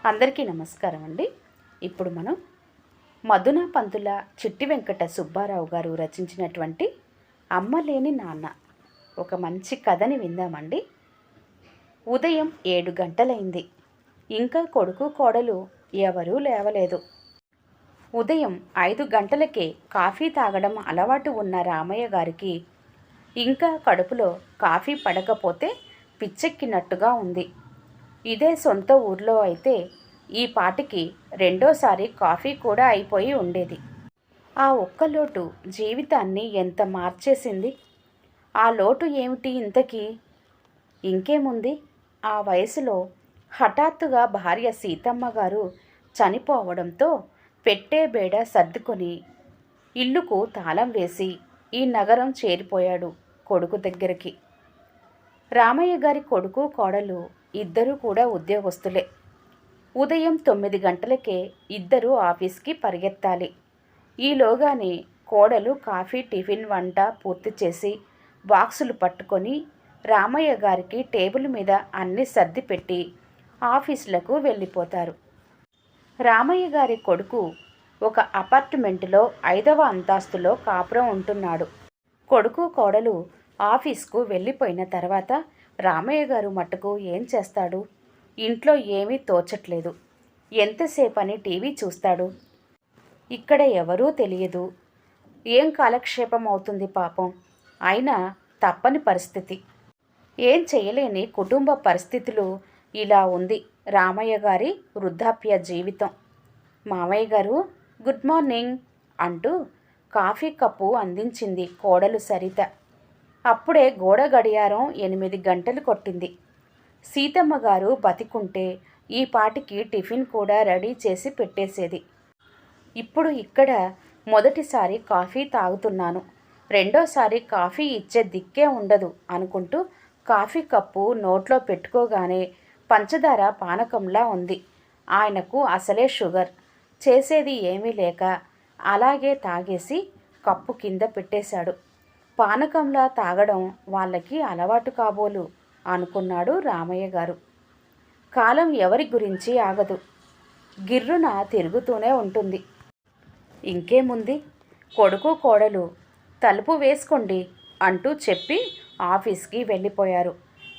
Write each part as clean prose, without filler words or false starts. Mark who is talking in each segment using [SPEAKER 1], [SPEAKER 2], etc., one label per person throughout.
[SPEAKER 1] అందరికీ నమస్కారం అండి. ఇప్పుడు మనం మధున పంతుల చిట్టి వెంకట సుబ్బారావు గారు రచించినటువంటి అమ్మ లేని నాన్న ఒక మంచి కథని విందామండి. ఉదయం 7 గంటలైంది. ఇంకా కొడుకు కోడలు ఎవరూ లేవలేదు. ఉదయం 5 గంటలకే కాఫీ తాగడం అలవాటు ఉన్న రామయ్య గారికి ఇంకా కడుపులో కాఫీ పడకపోతే పిచ్చెక్కినట్టుగా ఉంది. ఇదే సొంత ఊర్లో అయితే ఈ పాటికి రెండోసారి కాఫీ కూడా అయిపోయి ఉండేది. ఆ ఒక్క లోటు జీవితాన్ని ఎంత మార్చేసింది. ఆ లోటు ఏమిటి ఇంతకీ? ఇంకేముంది, ఆ వయసులో హఠాత్తుగా భార్య సీతమ్మ గారు చనిపోవడంతో పెట్టే బేడ సర్దుకొని ఇల్లుకు తాళం వేసి ఈ నగరం చేరిపోయాడు కొడుకు దగ్గరికి. రామయ్య గారి కొడుకు కోడలు ఇద్దరూ కూడా ఉద్యోగస్తులే. ఉదయం 9 గంటలకే ఇద్దరూ ఆఫీస్కి పరిగెత్తాలి. ఈలోగానే కోడలు కాఫీ, టిఫిన్, వంట పూర్తి చేసి బాక్సులు పట్టుకొని రామయ్య గారికి టేబుల్ మీద అన్నీ సర్ది పెట్టి ఆఫీసులకు వెళ్ళిపోతారు. రామయ్య గారి కొడుకు ఒక అపార్ట్మెంటులో 5వ అంతస్తులో కాపురం ఉంటున్నాడు. కొడుకు కోడలు ఆఫీస్కు వెళ్ళిపోయిన తర్వాత రామయ్య గారు మట్టుకు ఏం చేస్తాడు? ఇంట్లో ఏమీ తోచట్లేదు. ఎంతసేపని టీవీ చూస్తాడు? ఇక్కడ ఎవరూ తెలియదు. ఏం కాలక్షేపం అవుతుంది పాపం. అయినా తప్పని పరిస్థితి. ఏం చేయలేని కుటుంబ పరిస్థితులు. ఇలా ఉంది రామయ్య గారి వృద్ధాప్య జీవితం. మామయ్య గారు, గుడ్ మార్నింగ్ అంటూ కాఫీ కప్పు అందించింది కోడలు సరిత. అప్పుడే గోడ గడియారం 8 గంటలు కొట్టింది. సీతమ్మ గారు బతికుంటే ఈ పాటికి టిఫిన్ కూడా రెడీ చేసి పెట్టేసేది. ఇప్పుడు ఇక్కడ మొదటిసారి కాఫీ తాగుతున్నాను, రెండోసారి కాఫీ ఇచ్చే దిక్కే ఉండదు అనుకుంటూ కాఫీ కప్పు నోట్లో పెట్టుకోగానే పంచదార పానకంలా ఉంది. ఆయనకు అసలే షుగర్. చేసేది ఏమీ లేక అలాగే తాగేసి కప్పు కింద పెట్టేశాడు. పానకంలా తాగడం వాళ్ళకి అలవాటు కాబోలు అనుకున్నాడు రామయ్య గారు. కాలం ఎవరి గురించి ఆగదు. గిర్రున తిరుగుతూనే ఉంటుంది. ఇంకేముంది, కొడుకు కోడలు తలుపు వేసుకోండి అంటూ చెప్పి ఆఫీస్కి వెళ్ళిపోయారు.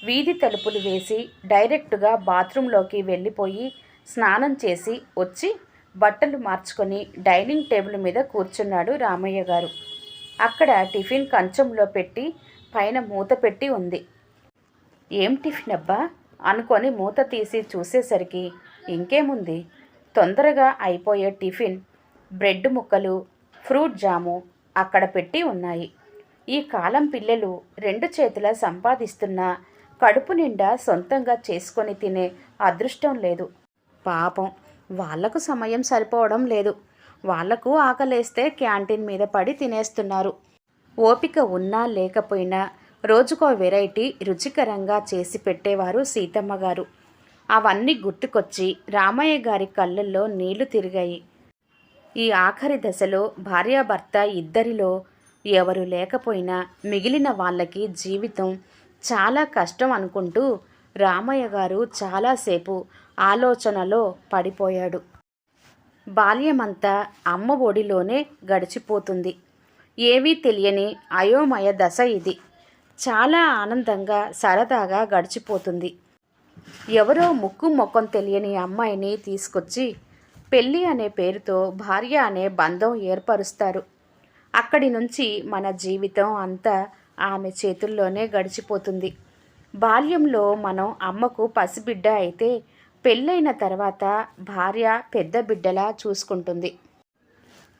[SPEAKER 1] వీధి తలుపులు వేసి డైరెక్టుగా బాత్రూంలోకి వెళ్ళిపోయి స్నానం చేసి వచ్చి బట్టలు మార్చుకొని డైనింగ్ టేబుల్ మీద కూర్చున్నాడు రామయ్య గారు. అక్కడ టిఫిన్ కంచంలో పెట్టి పైన మూత పెట్టి ఉంది. ఏం టిఫిన్ అబ్బా అనుకొని మూత తీసి చూసేసరికి ఇంకేముంది, తొందరగా అయిపోయే టిఫిన్, బ్రెడ్ ముక్కలు, ఫ్రూట్ జాము అక్కడ పెట్టి ఉన్నాయి. ఈ కాలం పిల్లలు 2 చేతుల సంపాదిస్తున్నా కడుపు నిండా సొంతంగా చేసుకొని తినే అదృష్టం లేదు. పాపం వాళ్లకు సమయం సరిపోవడం లేదు. వాళ్లకు ఆకలేస్తే క్యాంటీన్ మీద పడి తినేస్తున్నారు. ఓపిక ఉన్నా లేకపోయినా రోజుకో వెరైటీ రుచికరంగా చేసి పెట్టేవారు సీతమ్మ గారు. అవన్నీ గుర్తుకొచ్చి రామయ్య గారి కళ్ళల్లో నీళ్లు తిరిగాయి. ఈ ఆఖరి దశలో భార్యాభర్త ఇద్దరిలో ఎవరు లేకపోయినా మిగిలిన వాళ్ళకి జీవితం చాలా కష్టం అనుకుంటూ రామయ్య గారు చాలాసేపు ఆలోచనలో పడిపోయాడు. బాల్యమంతా అమ్మ ఒడిలోనే గడిచిపోతుంది. ఏవీ తెలియని అయోమయ దశ ఇది. చాలా ఆనందంగా సరదాగా గడిచిపోతుంది. ఎవరో ముక్కు మొక్కం తెలియని అమ్మాయిని తీసుకొచ్చి పెళ్ళి అనే పేరుతో భార్య అనే బంధం ఏర్పరుస్తారు. అక్కడి నుంచి మన జీవితం అంతా ఆమె చేతుల్లోనే గడిచిపోతుంది. బాల్యంలో మనం అమ్మకు పసిబిడ్డ అయితే పెళ్ళైన తర్వాత భార్య పెద్ద బిడ్డలా చూసుకుంటుంది.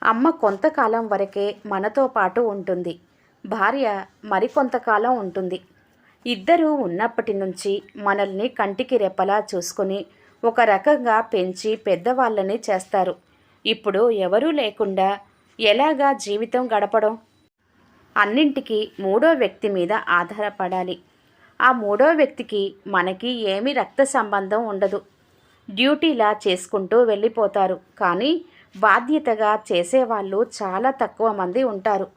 [SPEAKER 1] అమ్మ కొంతకాలం వరకే మనతో పాటు ఉంటుంది. భార్య మరికొంతకాలం ఉంటుంది. ఇద్దరూ ఉన్నప్పటి నుంచి మనల్ని కంటికి రెప్పలా చూసుకొని ఒక రకంగా పెంచి పెద్దవాళ్ళని చేస్తారు. ఇప్పుడు ఎవరూ లేకుండా ఎలాగా జీవితం గడపడం? అన్నింటికీ మూడో వ్యక్తి మీద ఆధారపడాలి. ఆ మూడో వ్యక్తికి మనకి ఏమీ రక్త సంబంధం ఉండదు. డ్యూటీలా చేసుకుంటూ వెళ్ళిపోతారు. కానీ బాధ్యతగా చేసేవాళ్ళు చాలా తక్కువ మంది ఉంటారు.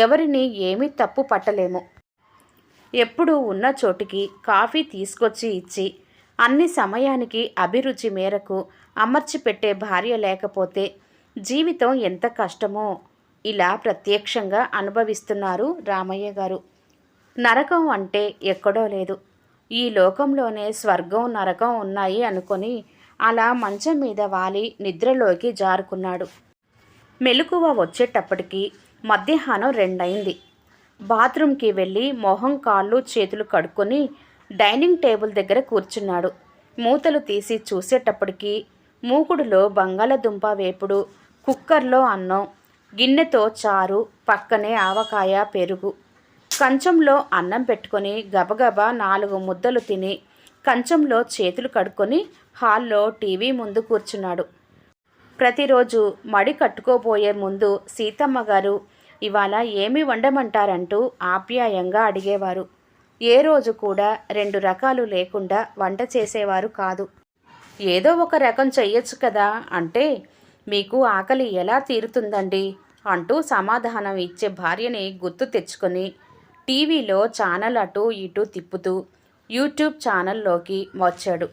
[SPEAKER 1] ఎవరిని ఏమీ తప్పు పట్టలేము. ఎప్పుడూ ఉన్న చోటికి కాఫీ తీసుకొచ్చి ఇచ్చి అన్ని సమయానికి అభిరుచి మేరకు అమర్చిపెట్టే భార్య లేకపోతే జీవితం ఎంత కష్టమో ఇలా ప్రత్యక్షంగా అనుభవిస్తున్నారు రామయ్య గారు. నరకం అంటే ఎక్కడో లేదు, ఈ లోకంలోనే స్వర్గం నరకం ఉన్నాయి అనుకొని అలా మంచం మీద వాలి నిద్రలోకి జారుకున్నాడు. మెలకువ వచ్చేటప్పటికి మధ్యాహ్నం 2 అయింది. బాత్రూంకి వెళ్ళి మొహం కాళ్ళు చేతులు కడుక్కొని డైనింగ్ టేబుల్ దగ్గర కూర్చున్నాడు. మూతలు తీసి చూసేటప్పటికి మూకుడులో బంగాళదుంప వేపుడు, కుక్కర్లో అన్నం, గిన్నెతో చారు, పక్కనే ఆవకాయ, పెరుగు. కంచంలో అన్నం పెట్టుకొని గబగబా 4 ముద్దలు తిని కంచంలో చేతులు కడుక్కొని హాల్లో టీవీ ముందు కూర్చున్నాడు. ప్రతిరోజు మడి కట్టుకోబోయే ముందు సీతమ్మ గారు ఇవాళ ఏమి వండమంటారంటూ ఆప్యాయంగా అడిగేవారు. ఏ రోజు కూడా 2 రకాలు లేకుండా వంట చేసేవారు కాదు. ఏదో ఒక రకం చెయ్యొచ్చు కదా అంటే, మీకు ఆకలి ఎలా తీరుతుందండి అంటూ సమాధానం ఇచ్చే భార్యని గుర్తు తెచ్చుకొని టీవీలో ఛానల్ అటు ఇటు తిప్పుతూ యూట్యూబ్ ఛానల్లోకి వచ్చాడు.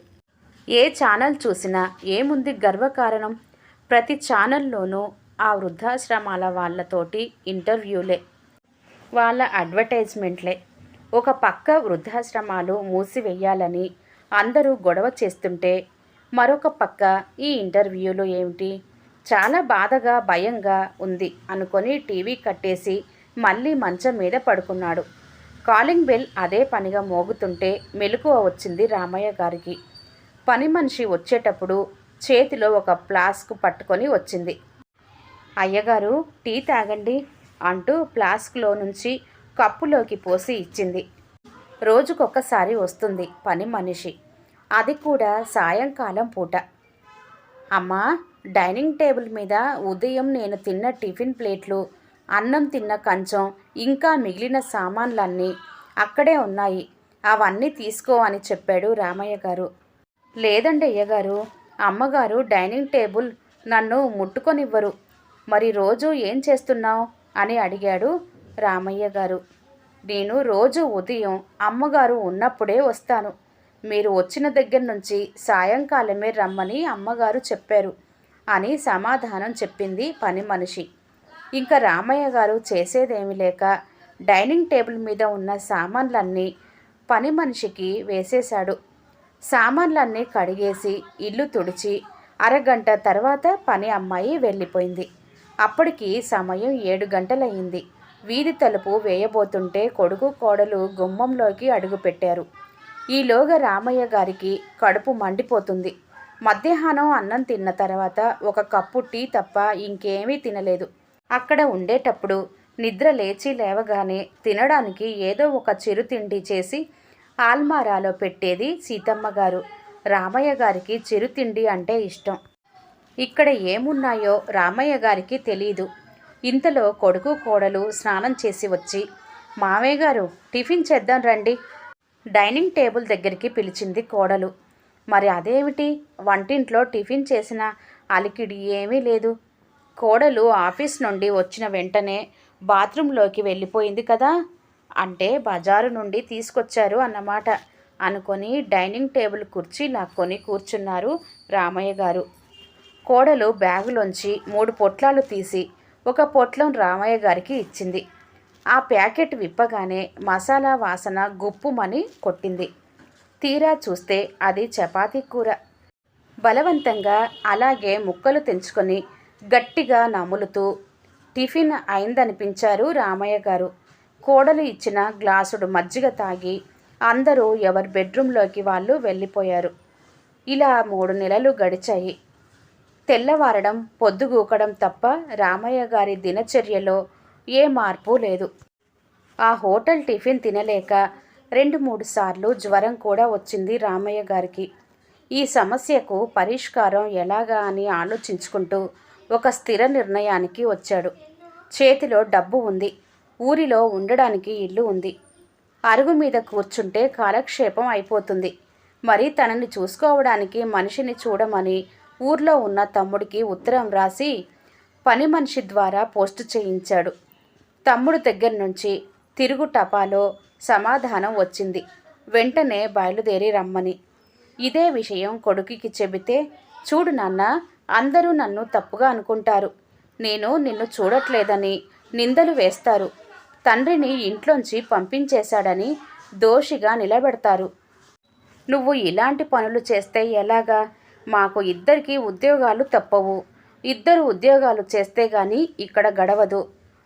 [SPEAKER 1] ఏ ఛానల్ చూసినా ఏముంది గర్వకారణం, ప్రతి ఛానల్లోనూ ఆ వృద్ధాశ్రమాల వాళ్ళతోటి ఇంటర్వ్యూలే, వాళ్ళ అడ్వర్టైజ్మెంట్లే. ఒక పక్క వృద్ధాశ్రమాలు మూసివేయాలని అందరూ గొడవ చేస్తుంటే మరొక పక్క ఈ ఇంటర్వ్యూలు ఏమిటి, చాలా బాధగా భయంగా ఉంది అనుకొని టీవీ కట్టేసి మళ్ళీ మంచం మీద పడుకున్నాడు. కాలింగ్ బెల్ అదే పనిగా మోగుతుంటే మెలకువ వచ్చింది రామయ్య గారికి. పని మనిషి వచ్చేటప్పుడు చేతిలో ఒక ఫ్లాస్క్ పట్టుకొని వచ్చింది. అయ్యగారు టీ తాగండి అంటూ ఫ్లాస్క్లో నుంచి కప్పులోకి పోసి ఇచ్చింది. రోజుకొకసారి వస్తుంది పని మనిషి, అది కూడా సాయంకాలం పూట. అమ్మా, డైనింగ్ టేబుల్ మీద ఉదయం నేను తిన్న టిఫిన్ ప్లేట్లు, అన్నం తిన్న కంచం, ఇంకా మిగిలిన సామాన్లన్నీ అక్కడే ఉన్నాయి, అవన్నీ తీసుకో అని చెప్పాడు రామయ్య గారు. లేదండి అయ్యగారు, అమ్మగారు డైనింగ్ టేబుల్ నన్ను ముట్టుకొనివ్వరు. మరి రోజు ఏం చేస్తున్నావు అని అడిగాడు రామయ్య గారు. నేను రోజు ఉదయం అమ్మగారు ఉన్నప్పుడే వస్తాను, మీరు వచ్చిన దగ్గర నుంచి సాయంకాలమే రమ్మని అమ్మగారు చెప్పారు అని సమాధానం చెప్పింది పని మనిషి. ఇంకా రామయ్య గారు చేసేదేమీ లేక డైనింగ్ టేబుల్ మీద ఉన్న సామాన్లన్నీ పని మనిషికి వేసేశాడు. సామాన్లన్నీ కడిగేసి ఇల్లు తుడిచి అరగంట తర్వాత పని అమ్మాయి వెళ్ళిపోయింది. అప్పటికి సమయం 7 గంటలయ్యింది. వీధి తలుపు వేయబోతుంటే కొడుకు కోడలు గుమ్మంలోకి అడుగుపెట్టారు. ఈలోగా రామయ్య గారికి కడుపు మండిపోతుంది. మధ్యాహ్నం అన్నం తిన్న తర్వాత ఒక కప్పు టీ తప్ప ఇంకేమీ తినలేదు. అక్కడ ఉండేటప్పుడు నిద్ర లేచి లేవగానే తినడానికి ఏదో ఒక చిరుతిండి చేసి ఆల్మారాలో పెట్టేది సీతమ్మ గారు. రామయ్య గారికి చిరుతిండి అంటే ఇష్టం. ఇక్కడ ఏమున్నాయో రామయ్య గారికి తెలీదు. ఇంతలో కొడుకు కోడలు స్నానం చేసి వచ్చి, మామయ్య గారు టిఫిన్ చేద్దాం రండి, డైనింగ్ టేబుల్ దగ్గరికి పిలిచింది కోడలు. మరి అదేమిటి, వంటింట్లో టిఫిన్ చేసిన అలికిడి ఏమీ లేదు. కోడలు ఆఫీస్ నుండి వచ్చిన వెంటనే బాత్రూంలోకి వెళ్ళిపోయింది కదా, అంటే బజారు నుండి తీసుకొచ్చారు అన్నమాట అనుకొని డైనింగ్ టేబుల్ కుర్చీ లాక్కొని కూర్చున్నారు రామయ్య గారు. కోడలు బ్యాగులోంచి 3 పొట్లాలు తీసి ఒక పొట్లం రామయ్య గారికి ఇచ్చింది. ఆ ప్యాకెట్ విప్పగానే మసాలా వాసన గుప్పుమని కొట్టింది. తీరా చూస్తే అది చపాతీ కూర. బలవంతంగా అలాగే ముక్కలు తెంచుకొని గట్టిగా నములుతూ టిఫిన్ అయిందనిపించారు రామయ్య గారు. కోడలు ఇచ్చిన గ్లాసుడు మజ్జిగ తాగి అందరూ ఎవరి బెడ్రూమ్లోకి వాళ్ళు వెళ్ళిపోయారు. ఇలా 3 నెలలు గడిచాయి. తెల్లవారడం పొద్దుగూకడం తప్ప రామయ్య గారి దినచర్యలో ఏ మార్పు లేదు. ఆ హోటల్ టిఫిన్ తినలేక 2-3 సార్లు జ్వరం కూడా వచ్చింది రామయ్య గారికి. ఈ సమస్యకు పరిష్కారం ఎలాగా అని ఆలోచించుకుంటూ ఒక స్థిర నిర్ణయానికి వచ్చాడు. చేతిలో డబ్బు ఉంది, ఊరిలో ఉండడానికి ఇల్లు ఉంది. అరుగు మీద కూర్చుంటే కాలక్షేపం అయిపోతుంది. మరి తనని చూసుకోవడానికి మనిషిని చూడమని ఊర్లో ఉన్న తమ్ముడికి ఉత్తరం రాసి పని మనిషి ద్వారా పోస్టు చేయించాడు. తమ్ముడు దగ్గర నుంచి తిరుగు టపాలో సమాధానం వచ్చింది. వెంటనే బయలుదేరి రమ్మని. ఇదే విషయం కొడుకుకి చెబితే, చూడు నాన్న, అందరూ నన్ను తప్పుగా అనుకుంటారు, నేను నిన్ను చూడట్లేదని నిందలు వేస్తారు, తండ్రిని ఇంట్లోంచి పంపించేశాడని దోషిగా నిలబెడతారు. నువ్వు ఇలాంటి పనులు చేస్తే ఎలాగా? మాకు ఇద్దరికి ఉద్యోగాలు తప్పవు. ఇద్దరు ఉద్యోగాలు చేస్తే గాని ఇక్కడ గడవదు.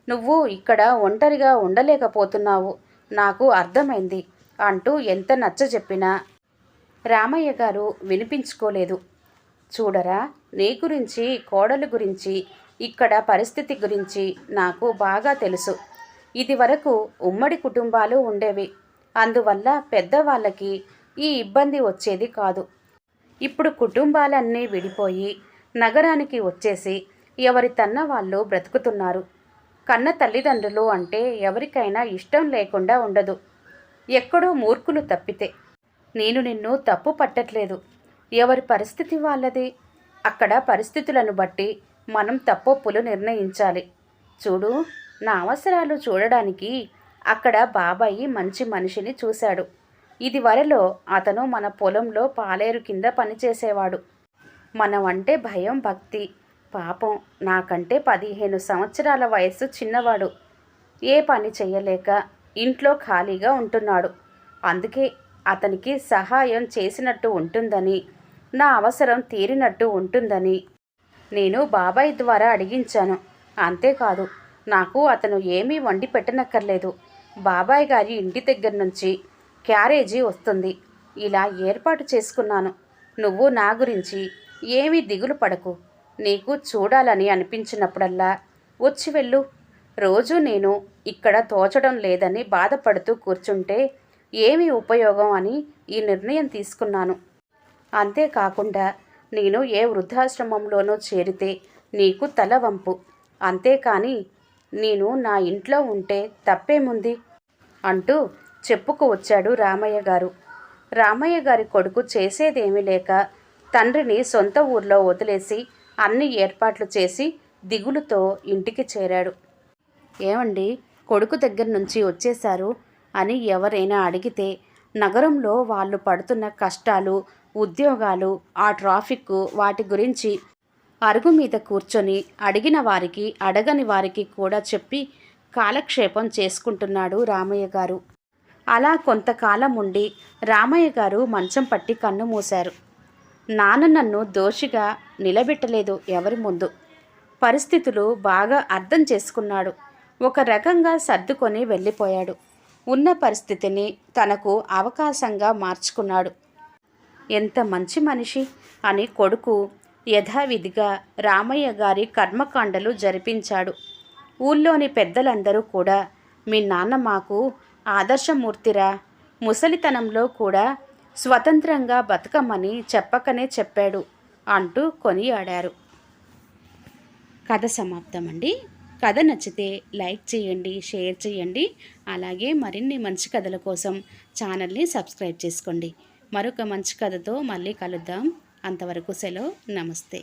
[SPEAKER 1] నువ్వు ఇక్కడ ఒంటరిగా ఉండలేకపోతున్నావు, నాకు అర్థమైంది అంటూ ఎంత నచ్చజెప్పినా రామయ్య గారు వినిపించుకోలేదు. చూడరా, నీ గురించి, కోడలు గురించి, ఇక్కడ పరిస్థితి గురించి నాకు బాగా తెలుసు. ఇది వరకు ఉమ్మడి కుటుంబాలు ఉండేవి. అందువల్ల పెద్దవాళ్ళకి ఈ ఇబ్బంది వచ్చేది కాదు. ఇప్పుడు కుటుంబాలన్నీ విడిపోయి నగరానికి వచ్చేసి ఎవరి తన్న వాళ్ళు బ్రతుకుతున్నారు. కన్న తల్లిదండ్రులు అంటే ఎవరికైనా ఇష్టం లేకుండా ఉండదు, ఎక్కడో మూర్ఖులు తప్పితే. నేను నిన్ను తప్పు పట్టట్లేదు, ఎవరి పరిస్థితి వాళ్ళది. అక్కడ పరిస్థితులను బట్టి మనం తప్పొప్పులు నిర్ణయించాలి. చూడు, నా అవసరాలు చూడడానికి అక్కడ బాబాయి మంచి మనిషిని చూశాడు. ఇదివరలో అతను మన పొలంలో పాలేరు కింద పనిచేసేవాడు. మనం అంటే భయం, భక్తి. పాపం నాకంటే 15 సంవత్సరాల వయస్సు చిన్నవాడు. ఏ పని చెయ్యలేక ఇంట్లో ఖాళీగా ఉంటున్నాడు. అందుకే అతనికి సహాయం చేసినట్టు ఉంటుందని, నా అవసరం తీరినట్టు ఉంటుందని నేను బాబాయ్ ద్వారా అడిగించాను. అంతేకాదు, నాకు అతను ఏమీ వండి పెట్టనక్కర్లేదు. బాబాయ్ గారి ఇంటి దగ్గర నుంచి క్యారేజీ వస్తుంది. ఇలా ఏర్పాటు చేసుకున్నాను. నువ్వు నా గురించి ఏమీ దిగులు పడకు. నీకు చూడాలని అనిపించినప్పుడల్లా వచ్చి వెళ్ళు. రోజు నేను ఇక్కడ తోచడం లేదని బాధపడుతూ కూర్చుంటే ఏమి ఉపయోగం అని ఈ నిర్ణయం తీసుకున్నాను. అంతేకాకుండా నేను ఏ వృద్ధాశ్రమంలోనో చేరితే నీకు తల వంపు. అంతేకాని నేను నా ఇంట్లో ఉంటే తప్పేముంది అంటూ చెప్పుకు వచ్చాడు రామయ్య గారు. రామయ్య గారి కొడుకు చేసేదేమీ లేక తండ్రిని సొంత ఊర్లో వదిలేసి అన్ని ఏర్పాట్లు చేసి దిగులుతో ఇంటికి చేరాడు. ఏమండి, కొడుకు దగ్గర నుంచి వచ్చేశారు అని ఎవరైనా అడిగితే నగరంలో వాళ్ళు పడుతున్న కష్టాలు, ఉద్యోగాలు, ఆ ట్రాఫిక్, వాటి గురించి అరుగు మీద కూర్చొని అడిగిన వారికి, అడగని వారికి కూడా చెప్పి కాలక్షేపం చేసుకుంటున్నాడు రామయ్య గారు. అలా కొంతకాలం ఉండి రామయ్య గారు మంచం పట్టి కన్ను మూశారు. నాన్న నన్ను దోషిగా నిలబెట్టలేదు ఎవరి ముందు. పరిస్థితులు బాగా అర్థం చేసుకున్నాడు. ఒక రకంగా సర్దుకొని వెళ్ళిపోయాడు. ఉన్న పరిస్థితిని తనకు అవకాశంగా మార్చుకున్నాడు. ఎంత మంచి మనిషి అని కొడుకు యథావిధిగా రామయ్య గారి కర్మకాండలు జరిపించాడు. ఊళ్ళోని పెద్దలందరూ కూడా, మీ నాన్న మాకు ఆదర్శమూర్తిరా, ముసలితనంలో కూడా స్వతంత్రంగా బతకమని చెప్పకనే చెప్పాడు అంటూ కొనియాడారు. కథ సమాప్తమండి. కథ నచ్చితే లైక్ చేయండి, షేర్ చేయండి. అలాగే మరిన్ని మంచి కథల కోసం ఛానల్ని సబ్స్క్రైబ్ చేసుకోండి. మరొక మంచి కథతో మళ్ళీ కలుద్దాం. అంతవరకు సెలవు. నమస్తే.